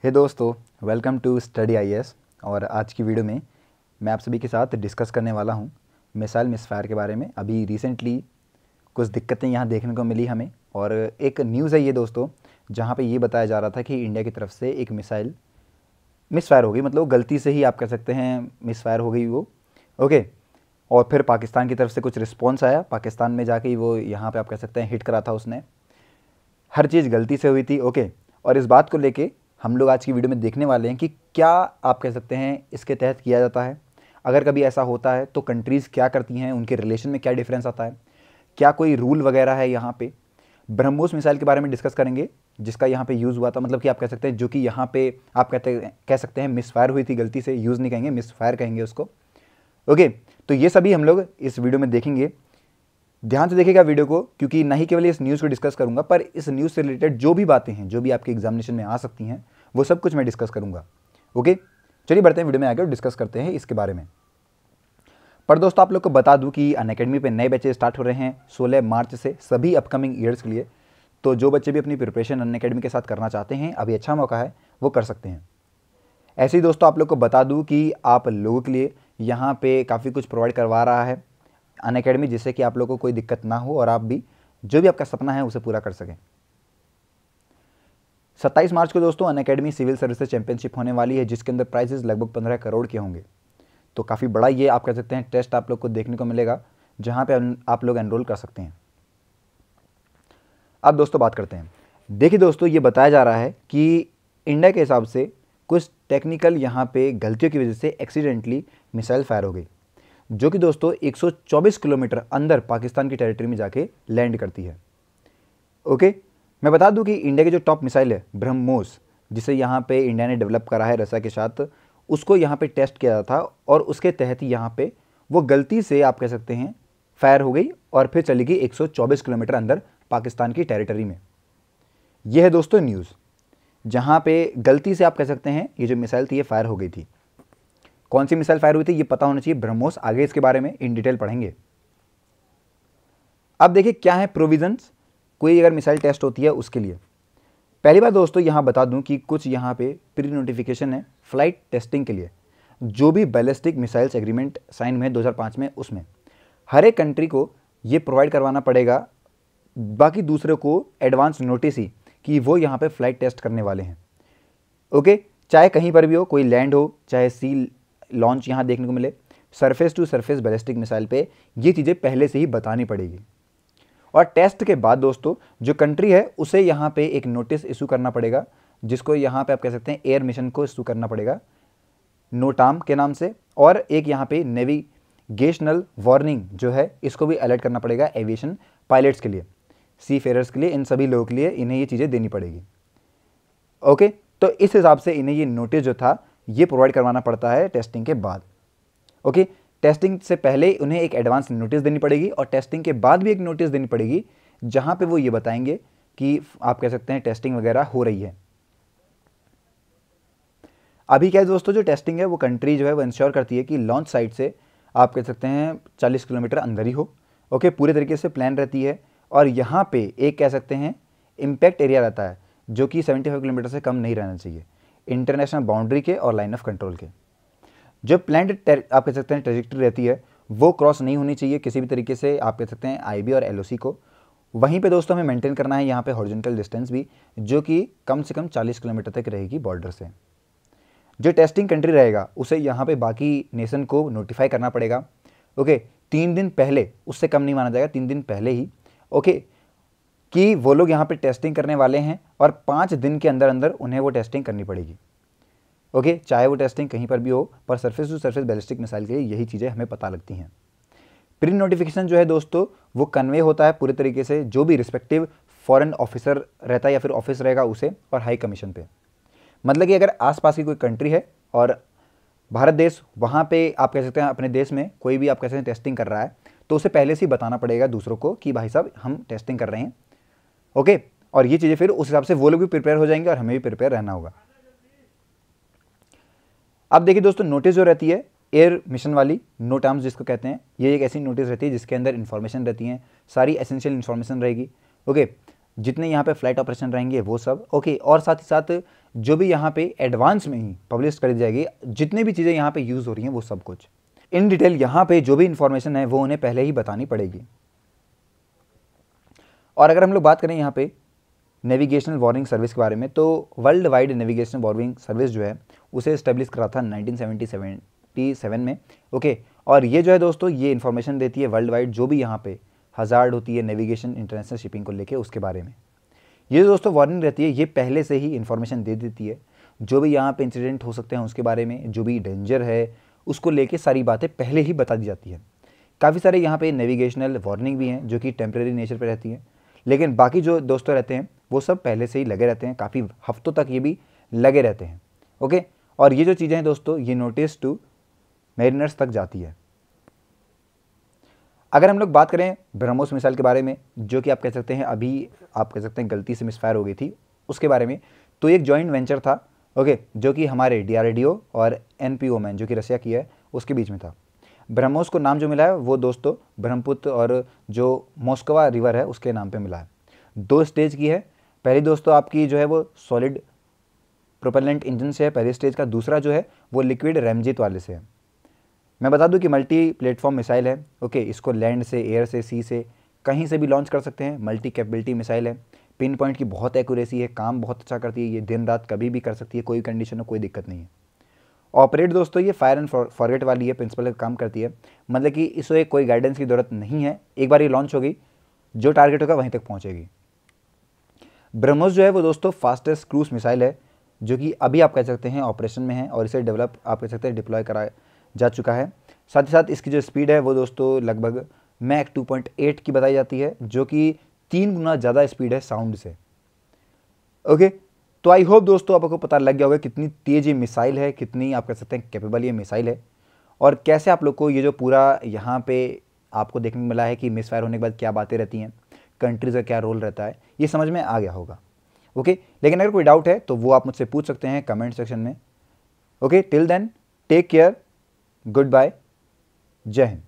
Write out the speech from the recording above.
हे दोस्तों, welcome to study IAS. और आज की वीडियो में मैं आप सभी के साथ डिस्कस करने वाला हूं मिसाइल मिसफायर के बारे में। अभी रिसेंटली कुछ दिक्कतें यहां देखने को मिली हमें, और एक न्यूज़ है ये दोस्तों, जहां पे ये बताया जा रहा था कि इंडिया की तरफ से एक मिसाइल मिसफायर हो गई, मतलब गलती से ही आप कह सकते हैं मिसफायर हो गई वो। ओके। और फिर पाकिस्तान की तरफ से कुछ रिस्पॉन्स आया, पाकिस्तान में जाके ही वो यहाँ पे आप कह सकते हैं हिट करा था उसने। हर चीज़ गलती से हुई थी। ओके। और इस बात को लेके हम लोग आज की वीडियो में देखने वाले हैं कि क्या आप कह सकते हैं इसके तहत किया जाता है, अगर कभी ऐसा होता है तो कंट्रीज़ क्या करती हैं, उनके रिलेशन में क्या डिफरेंस आता है, क्या कोई रूल वगैरह है। यहाँ पे ब्रह्मोस मिसाइल के बारे में डिस्कस करेंगे, जिसका यहाँ पे यूज़ हुआ था, मतलब कि आप कह सकते हैं जो कि यहाँ पे आप कह सकते हैं मिसफायर हुई थी, गलती से यूज़ नहीं कहेंगे, मिसफायर कहेंगे उसको। ओके। तो ये सभी हम लोग इस वीडियो में देखेंगे। ध्यान से देखिएगा वीडियो को, क्योंकि ना ही केवल इस न्यूज़ को डिस्कस करूंगा, पर इस न्यूज़ से रिलेटेड जो भी बातें हैं, जो भी आपके एग्जामिनेशन में आ सकती हैं, वो सब कुछ मैं डिस्कस करूंगा। ओके। चलिए बढ़ते हैं वीडियो में आगे और डिस्कस करते हैं इसके बारे में। पर दोस्तों आप लोग को बता दूं कि अनअकैडमी पे नए बैचेज स्टार्ट हो रहे हैं 16 मार्च से सभी अपकमिंग ईयर्स के लिए। तो जो बच्चे भी अपनी प्रिपरेशन अनअकैडमी के साथ करना चाहते हैं, अभी अच्छा मौका है, वो कर सकते हैं। ऐसे ही दोस्तों आप लोग को बता दूं कि आप लोगों के लिए यहाँ पे काफ़ी कुछ प्रोवाइड करवा रहा है अनअकैडमी, जिससे कि आप लोगों को कोई दिक्कत ना हो और आप भी जो भी आपका सपना है उसे पूरा कर सकें। 27 मार्च को दोस्तों अनअकैडमी सिविल सर्विसेज चैंपियनशिप होने वाली है, जिसके अंदर प्राइजेस लगभग 15 करोड़ के होंगे। तो काफ़ी बड़ा ये आप कह सकते हैं टेस्ट आप लोग को देखने को मिलेगा, जहाँ पे आप लोग एनरोल कर सकते हैं। अब दोस्तों बात करते हैं। देखिए दोस्तों, ये बताया जा रहा है कि इंडिया के हिसाब से कुछ टेक्निकल यहाँ पे गलतियों की वजह से एक्सीडेंटली मिसाइल फायर हो गई, जो कि दोस्तों 124 किलोमीटर अंदर पाकिस्तान की टेरिटरी में जाके लैंड करती है। ओके। मैं बता दूं कि इंडिया की जो टॉप मिसाइल है ब्रह्मोस, जिसे यहाँ पे इंडिया ने डेवलप करा है रसा के साथ, उसको यहाँ पे टेस्ट किया था और उसके तहत ही यहाँ पे वो गलती से आप कह सकते हैं फायर हो गई और फिर चली गई 124 किलोमीटर अंदर पाकिस्तान की टेरिटरी में। यह है दोस्तों न्यूज़, जहाँ पे गलती से आप कह सकते हैं ये जो मिसाइल थी ये फायर हो गई थी। कौन सी मिसाइल फायर हुई थी ये पता होना चाहिए, ब्रह्मोस। आगे इसके बारे में इन डिटेल पढ़ेंगे। अब देखिए क्या है प्रोविजंस कोई अगर मिसाइल टेस्ट होती है उसके लिए। पहली बात दोस्तों यहाँ बता दूं कि कुछ यहाँ पे प्री नोटिफिकेशन है फ्लाइट टेस्टिंग के लिए। जो भी बैलिस्टिक मिसाइल्स एग्रीमेंट साइन में 2005 में, उसमें हर एक कंट्री को ये प्रोवाइड करवाना पड़ेगा, बाकी दूसरे को एडवांस नोटिस ही कि वो यहाँ पे फ्लाइट टेस्ट करने वाले हैं। ओके। चाहे कहीं पर भी हो, कोई लैंड हो, चाहे सी लॉन्च यहाँ देखने को मिले, surface to surface ballistic missile पे ये चीज़ें पहले से ही बतानी पड़ेगी। और टेस्ट के बाद दोस्तों जो कंट्री है उसे यहाँ पे एक नोटिस इशू करना पड़ेगा, जिसको यहाँ पे आप कह सकते हैं एयर मिशन को इशू करना पड़ेगा नोटाम के नाम से। और एक यहाँ पे नेविगेशनल वार्निंग जो है इसको भी अलर्ट करना पड़ेगा एविएशन पायलट्स के लिए, सी फेयरर्स के लिए, इन सभी लोगों के लिए इन्हें ये चीज़ें देनी पड़ेगी। ओके। तो इस हिसाब से इन्हें ये नोटिस जो था ये प्रोवाइड करवाना पड़ता है टेस्टिंग के बाद। ओके। टेस्टिंग से पहले उन्हें एक एडवांस नोटिस देनी पड़ेगी और टेस्टिंग के बाद भी एक नोटिस देनी पड़ेगी, जहां पे वो ये बताएंगे कि आप कह सकते हैं टेस्टिंग वगैरह हो रही है। अभी क्या है दोस्तों, जो टेस्टिंग है वो कंट्री जो है वो इंश्योर करती है कि लॉन्च साइट से आप कह सकते हैं 40 किलोमीटर अंदर ही हो। ओके। पूरे तरीके से प्लान रहती है। और यहाँ पे एक कह सकते हैं इम्पैक्ट एरिया रहता है, जो कि 75 किलोमीटर से कम नहीं रहना चाहिए इंटरनेशनल बाउंड्री के और लाइन ऑफ कंट्रोल के। जो प्लान्ड आप कह सकते हैं ट्रेजेक्ट्री रहती है वो क्रॉस नहीं होनी चाहिए किसी भी तरीके से, आप कह सकते हैं आईबी और एलओसी को। वहीं पे दोस्तों हमें मेंटेन करना है यहाँ पे हॉरिजॉन्टल डिस्टेंस भी, जो कि कम से कम 40 किलोमीटर तक रहेगी बॉर्डर से। जो टेस्टिंग कंट्री रहेगा उसे यहाँ पे बाकी नेशन को नोटिफाई करना पड़ेगा। ओके। 3 दिन पहले, उससे कम नहीं माना जाएगा, 3 दिन पहले ही। ओके। कि वो लोग यहाँ पे टेस्टिंग करने वाले हैं और 5 दिन के अंदर अंदर उन्हें वो टेस्टिंग करनी पड़ेगी। ओके। चाहे वो टेस्टिंग कहीं पर भी हो, पर surface to surface ballistic missile के लिए यही चीज़ें हमें पता लगती हैं। प्री नोटिफिकेशन जो है दोस्तों वो कन्वे होता है पूरे तरीके से जो भी रिस्पेक्टिव फॉरेन ऑफिसर रहता है या फिर ऑफिस रहेगा उसे, और हाई कमीशन पे। मतलब कि अगर आसपास की कोई कंट्री है और भारत देश वहाँ पे आप कह सकते हैं अपने देश में कोई भी आप कह सकते हैं टेस्टिंग कर रहा है, तो उसे पहले से ही बताना पड़ेगा दूसरों को कि भाई साहब हम टेस्टिंग कर रहे हैं। ओके। और ये चीज़ें फिर उस हिसाब से वो लोग भी प्रिपेयर हो जाएंगे और हमें भी प्रिपेयर रहना होगा। अब देखिए दोस्तों, नोटिस जो रहती है एयर मिशन वाली, नो टर्म्स जिसको कहते हैं, ये एक ऐसी नोटिस रहती है जिसके अंदर इन्फॉर्मेशन रहती है, सारी एसेंशियल इन्फॉर्मेशन रहेगी। ओके। जितने यहाँ पे फ्लाइट ऑपरेशन रहेंगे वो सब, ओके। और साथ ही साथ जो भी यहाँ पे एडवांस में ही पब्लिश कर दी जाएगी, जितने भी चीज़ें यहाँ पे यूज़ हो रही हैं वो सब कुछ इन डिटेल यहाँ पे जो भी इंफॉर्मेशन है वो उन्हें पहले ही बतानी पड़ेगी। और अगर हम लोग बात करें यहाँ पे नेविगेशनल वार्निंग सर्विस के बारे में, तो world wide navigational warning service जो है उसे इस्टेब्लिश करा था 1977 में, ओके। और ये जो है दोस्तों, ये इन्फॉर्मेशन देती है वर्ल्ड वाइड जो भी यहाँ पे हज़ार्ड होती है नेविगेशन इंटरनेशनल शिपिंग को लेके उसके बारे में। ये दोस्तों वार्निंग रहती है, ये पहले से ही इन्फॉर्मेशन दे देती है जो भी यहाँ पे इंसिडेंट हो सकते हैं उसके बारे में, जो भी डेंजर है उसको लेके सारी बातें पहले ही बता दी जाती है। काफ़ी सारे यहाँ पे नेविगेशनल वार्निंग भी हैं जो कि टेम्प्रेरी नेचर पे रहती हैं, लेकिन बाकी जो दोस्तों रहते हैं वो सब पहले से ही लगे रहते हैं, काफ़ी हफ्तों तक ये भी लगे रहते हैं, ओके। और ये जो चीज़ें हैं दोस्तों, ये नोटिस टू मेरिनर्स तक जाती है। अगर हम लोग बात करें ब्रह्मोस मिसाइल के बारे में, जो कि आप कह सकते हैं अभी आप कह सकते हैं गलती से मिसफायर हो गई थी, उसके बारे में, तो एक जॉइंट वेंचर था, ओके, जो कि हमारे DRDO और NPO मैन जो कि रशिया की है उसके बीच में था। ब्रह्मोस को नाम जो मिला है वो दोस्तों ब्रह्मपुत्र और जो मोस्कवा रिवर है उसके नाम पे मिला है। 2 स्टेज की है। पहली दोस्तों आपकी जो है वो सॉलिड प्रोपेलेंट इंजन से है पहली स्टेज का, दूसरा जो है वो लिक्विड रैमजेट वाले से है। मैं बता दूं कि मल्टी प्लेटफॉर्म मिसाइल है, ओके। इसको लैंड से, एयर से, सी से, कहीं से भी लॉन्च कर सकते हैं। मल्टी कैपेबिलिटी मिसाइल है, पिन पॉइंट की बहुत एक्यूरेसी है, काम बहुत अच्छा करती है, ये दिन रात कभी भी कर सकती है, कोई कंडीशन में कोई दिक्कत नहीं है। ऑपरेट दोस्तों ये फायर एंड फॉरगेट वाली है प्रिंसिपल का काम करती है, मतलब कि इसे कोई गाइडेंस की ज़रूरत नहीं है, एक बार ये लॉन्च हो गई जो टारगेट होगा वहीं तक पहुँचेगी। ब्रह्मोस जो है वो दोस्तों फास्टेस्ट क्रूज मिसाइल है जो कि अभी आप कह सकते हैं ऑपरेशन में है और इसे डेवलप आप कह सकते हैं डिप्लॉय करा जा चुका है। साथ ही साथ इसकी जो स्पीड है वो दोस्तों लगभग मैक 2.8 की बताई जाती है, जो कि 3 गुना ज़्यादा स्पीड है साउंड से, ओके। तो आई होप दोस्तों आपको पता लग गया होगा कितनी तेज़ ये मिसाइल है, कितनी आप कह सकते हैं कैपेबल ये मिसाइल है, और कैसे आप लोग को ये जो पूरा यहाँ पे आपको देखने को मिला है कि मिसफायर होने के बाद क्या बातें रहती हैं, कंट्रीज़ का क्या रोल रहता है, ये समझ में आ गया होगा, ओके। लेकिन अगर कोई डाउट है तो वो आप मुझसे पूछ सकते हैं कमेंट सेक्शन में, okay. Till then take care, good bye, जय हिंद।